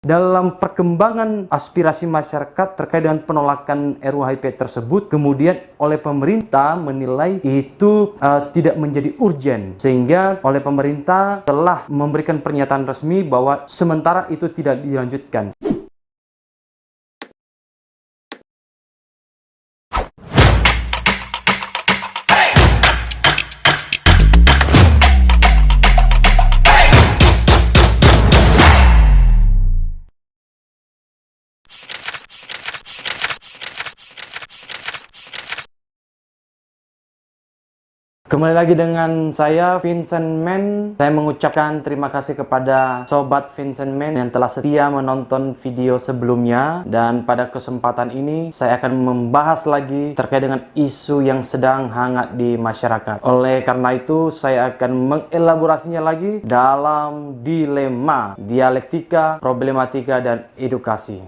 Dalam perkembangan aspirasi masyarakat terkait dengan penolakan RUU HIP tersebut, kemudian oleh pemerintah menilai itu tidak menjadi urgen, sehingga oleh pemerintah telah memberikan pernyataan resmi bahwa sementara itu tidak dilanjutkan. Kembali lagi dengan saya, Vincent Man. Saya mengucapkan terima kasih kepada Sobat Vincent Man yang telah setia menonton video sebelumnya. Dan pada kesempatan ini, saya akan membahas lagi terkait dengan isu yang sedang hangat di masyarakat. Oleh karena itu, saya akan mengelaborasinya lagi dalam dilema, dialektika, problematika, dan edukasi.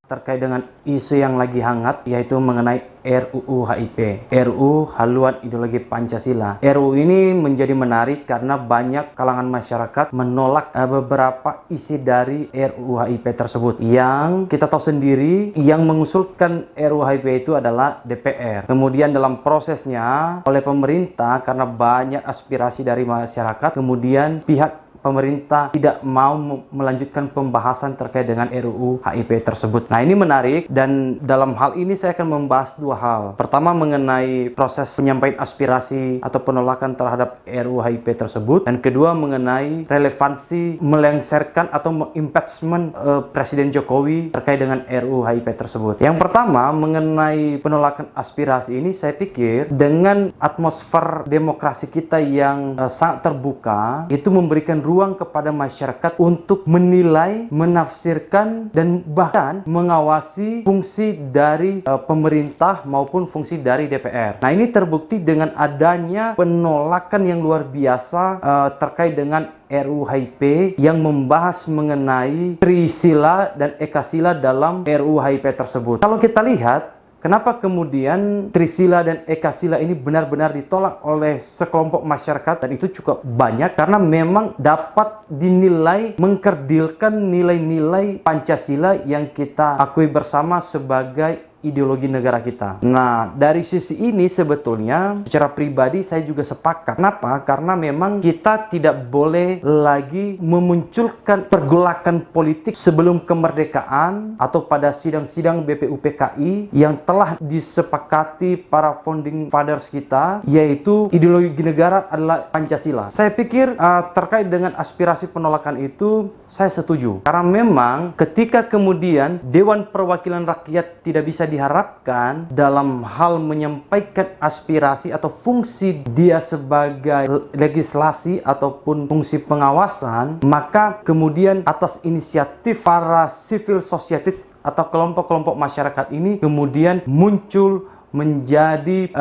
Terkait dengan isu yang lagi hangat, yaitu mengenai RUU HIP, RUU Haluan Ideologi Pancasila. RUU ini menjadi menarik karena banyak kalangan masyarakat menolak beberapa isi dari RUU HIP tersebut. Yang kita tahu sendiri, yang mengusulkan RUU HIP itu adalah DPR. Kemudian dalam prosesnya oleh pemerintah, karena banyak aspirasi dari masyarakat, kemudian pihak pemerintah tidak mau melanjutkan pembahasan terkait dengan RUU HIP tersebut. Nah, ini menarik, dan dalam hal ini saya akan membahas dua hal. Pertama, mengenai proses penyampaian aspirasi atau penolakan terhadap RUU HIP tersebut, dan kedua mengenai relevansi melengsarkan atau mengimpeachment Presiden Jokowi terkait dengan RUU HIP tersebut. Yang pertama, mengenai penolakan aspirasi ini, saya pikir dengan atmosfer demokrasi kita yang sangat terbuka, itu memberikan ruang kepada masyarakat untuk menilai, menafsirkan, dan bahkan mengawasi fungsi dari pemerintah maupun fungsi dari DPR. Nah, ini terbukti dengan adanya penolakan yang luar biasa terkait dengan RUU HIP yang membahas mengenai Trisila dan Ekasila dalam RUU HIP tersebut. Kalau kita lihat, kenapa kemudian Trisila dan Ekasila ini benar-benar ditolak oleh sekelompok masyarakat, dan itu cukup banyak, karena memang dapat dinilai mengkerdilkan nilai-nilai Pancasila yang kita akui bersama sebagai ideologi negara kita. Nah, dari sisi ini sebetulnya secara pribadi saya juga sepakat. Kenapa? Karena memang kita tidak boleh lagi memunculkan pergolakan politik sebelum kemerdekaan atau pada sidang-sidang BPUPKI yang telah disepakati para founding fathers kita, yaitu ideologi negara adalah Pancasila. Saya pikir terkait dengan aspirasi penolakan itu saya setuju. Karena memang ketika kemudian Dewan Perwakilan Rakyat tidak bisa diharapkan dalam hal menyampaikan aspirasi atau fungsi dia sebagai legislasi ataupun fungsi pengawasan, maka kemudian atas inisiatif para civil society atau kelompok-kelompok masyarakat ini kemudian muncul menjadi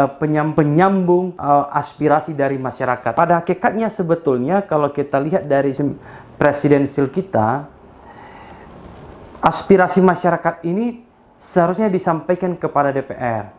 penyambung aspirasi dari masyarakat. Pada hakikatnya sebetulnya kalau kita lihat dari presidensil kita, aspirasi masyarakat ini seharusnya disampaikan kepada DPR.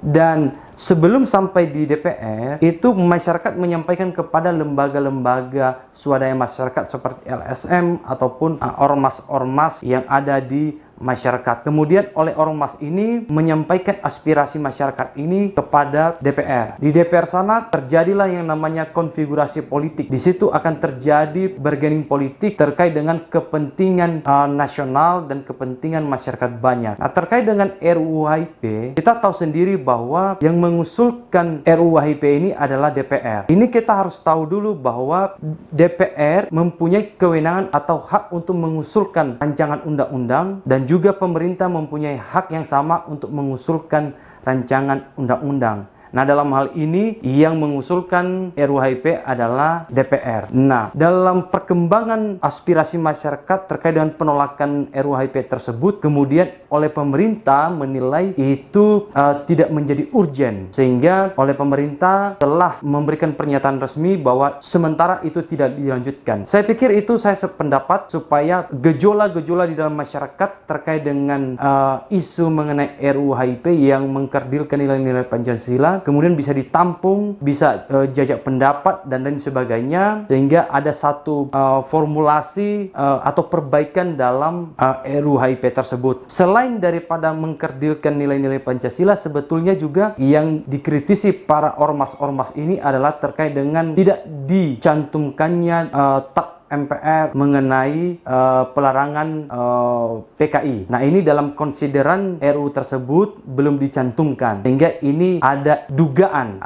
Dan sebelum sampai di DPR, itu masyarakat menyampaikan kepada lembaga-lembaga swadaya masyarakat seperti LSM ataupun ormas-ormas yang ada di masyarakat. Kemudian oleh ormas ini menyampaikan aspirasi masyarakat ini kepada DPR. Di DPR sana terjadilah yang namanya konfigurasi politik. Di situ akan terjadi bargaining politik terkait dengan kepentingan nasional dan kepentingan masyarakat banyak. Nah, terkait dengan RUU HIP, kita tahu sendiri bahwa yang mengusulkan RUU HIP ini adalah DPR. Ini kita harus tahu dulu bahwa DPR mempunyai kewenangan atau hak untuk mengusulkan rancangan undang-undang, dan juga pemerintah mempunyai hak yang sama untuk mengusulkan rancangan undang-undang. Nah, dalam hal ini yang mengusulkan RUU HIP adalah DPR. Nah, dalam perkembangan aspirasi masyarakat terkait dengan penolakan RUU HIP tersebut, kemudian oleh pemerintah menilai itu tidak menjadi urgen, sehingga oleh pemerintah telah memberikan pernyataan resmi bahwa sementara itu tidak dilanjutkan. Saya pikir itu saya sependapat supaya gejolak-gejolak di dalam masyarakat terkait dengan isu mengenai RUU HIP yang mengkerdilkan nilai-nilai Pancasila kemudian bisa ditampung, bisa jajak pendapat dan lain sebagainya, sehingga ada satu formulasi atau perbaikan dalam RUU HIP tersebut. Selain daripada mengkerdilkan nilai-nilai Pancasila, sebetulnya juga yang dikritisi para ormas-ormas ini adalah terkait dengan tidak dicantumkannya TAP MPR mengenai pelarangan PKI. Nah, ini dalam konsideran RUU tersebut belum dicantumkan, sehingga ini ada dugaan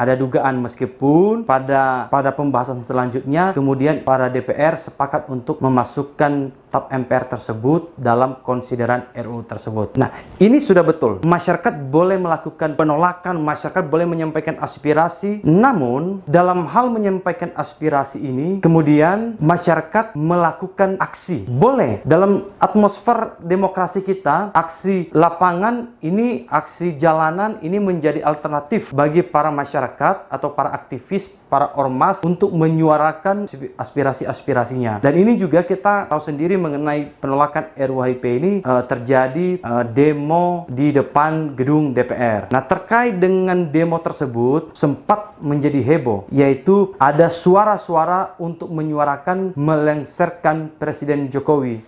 meskipun pada pembahasan selanjutnya kemudian para DPR sepakat untuk memasukkan TAP MPR tersebut dalam konsideran RUU tersebut. Nah, ini sudah betul. Masyarakat boleh melakukan penolakan, masyarakat boleh menyampaikan aspirasi, namun dalam hal menyampaikan aspirasi ini kemudian masyarakat melakukan aksi. Boleh. Dalam atmosfer demokrasi kita, aksi lapangan ini, aksi jalanan ini menjadi alternatif bagi para masyarakat atau para aktivis, para ormas untuk menyuarakan aspirasi-aspirasinya. Dan ini juga kita tahu sendiri mengenai penolakan RUU HIP ini terjadi demo di depan gedung DPR. Nah, terkait dengan demo tersebut sempat menjadi heboh, yaitu ada suara-suara untuk menyuarakan melengsarkan Presiden Jokowi.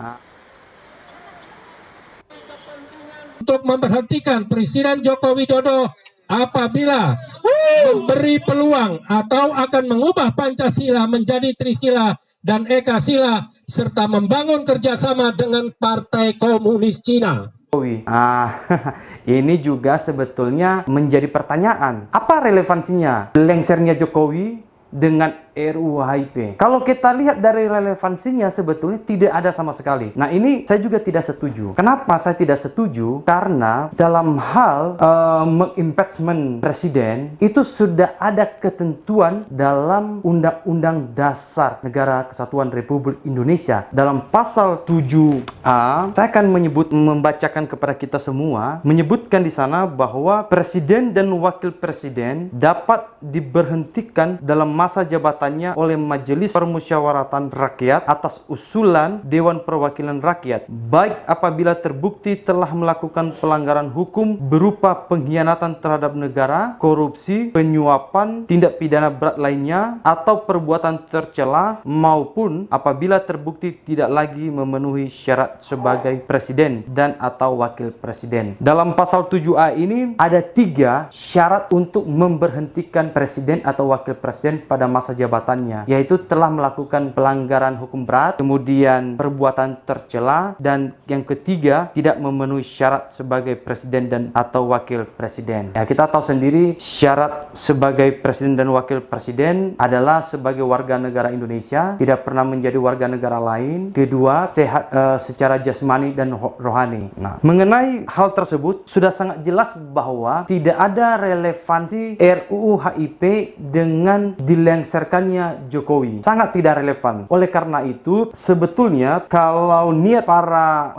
Untuk memberhentikan Presiden Joko Widodo apabila memberi peluang atau akan mengubah Pancasila menjadi Trisila dan Ekasila serta membangun kerjasama dengan Partai Komunis Cina. Ini juga sebetulnya menjadi pertanyaan. Apa relevansinya lengsernya Jokowi dengan RUU HIP? Kalau kita lihat dari relevansinya sebetulnya tidak ada sama sekali. Nah, ini saya juga tidak setuju. Kenapa saya tidak setuju? Karena dalam hal mengimpeachment presiden itu sudah ada ketentuan dalam Undang-Undang Dasar Negara Kesatuan Republik Indonesia. Dalam pasal 7A, saya akan membacakan kepada kita semua, menyebutkan di sana bahwa presiden dan wakil presiden dapat diberhentikan dalam masa jabatan oleh Majelis Permusyawaratan Rakyat atas usulan Dewan Perwakilan Rakyat, baik apabila terbukti telah melakukan pelanggaran hukum berupa pengkhianatan terhadap negara, korupsi, penyuapan, tindak pidana berat lainnya, atau perbuatan tercela, maupun apabila terbukti tidak lagi memenuhi syarat sebagai presiden dan atau wakil presiden. Dalam pasal 7A ini ada 3 syarat untuk memberhentikan presiden atau wakil presiden pada masa jabatan, yaitu telah melakukan pelanggaran hukum berat, kemudian perbuatan tercela, dan yang ketiga tidak memenuhi syarat sebagai presiden dan atau wakil presiden. Ya, kita tahu sendiri syarat sebagai presiden dan wakil presiden adalah sebagai warga negara Indonesia, tidak pernah menjadi warga negara lain, kedua sehat secara jasmani dan rohani. Nah, mengenai hal tersebut sudah sangat jelas bahwa tidak ada relevansi RUU HIP dengan dilengserkan Jokowi. Sangat tidak relevan. Oleh karena itu, sebetulnya kalau niat para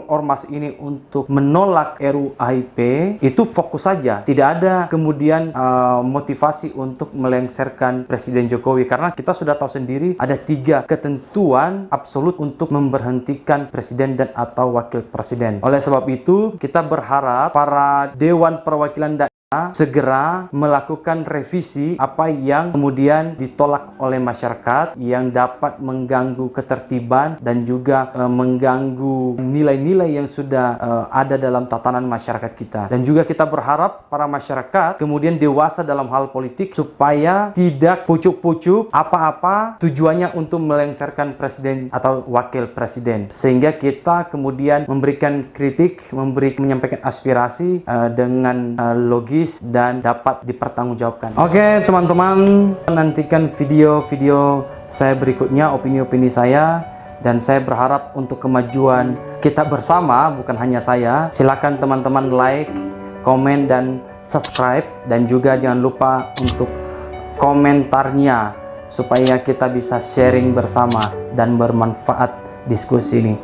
ormas ini untuk menolak RUU HIP itu fokus saja. Tidak ada kemudian motivasi untuk melengsarkan Presiden Jokowi, karena kita sudah tahu sendiri ada 3 ketentuan absolut untuk memberhentikan presiden dan atau wakil presiden. Oleh sebab itu, kita berharap para Dewan Perwakilan Daerah segera melakukan revisi apa yang kemudian ditolak oleh masyarakat yang dapat mengganggu ketertiban dan juga mengganggu nilai-nilai yang sudah ada dalam tatanan masyarakat kita. Dan juga kita berharap para masyarakat kemudian dewasa dalam hal politik supaya tidak pucuk-pucuk apa-apa tujuannya untuk melengsarkan presiden atau wakil presiden, sehingga kita kemudian memberikan kritik, menyampaikan aspirasi dengan logis dan dapat dipertanggungjawabkan. Oke, teman-teman, nantikan video-video saya berikutnya, opini-opini saya, dan saya berharap untuk kemajuan kita bersama, bukan hanya saya. Silakan teman-teman like, komen, dan subscribe, dan juga jangan lupa untuk komentarnya supaya kita bisa sharing bersama dan bermanfaat diskusi ini.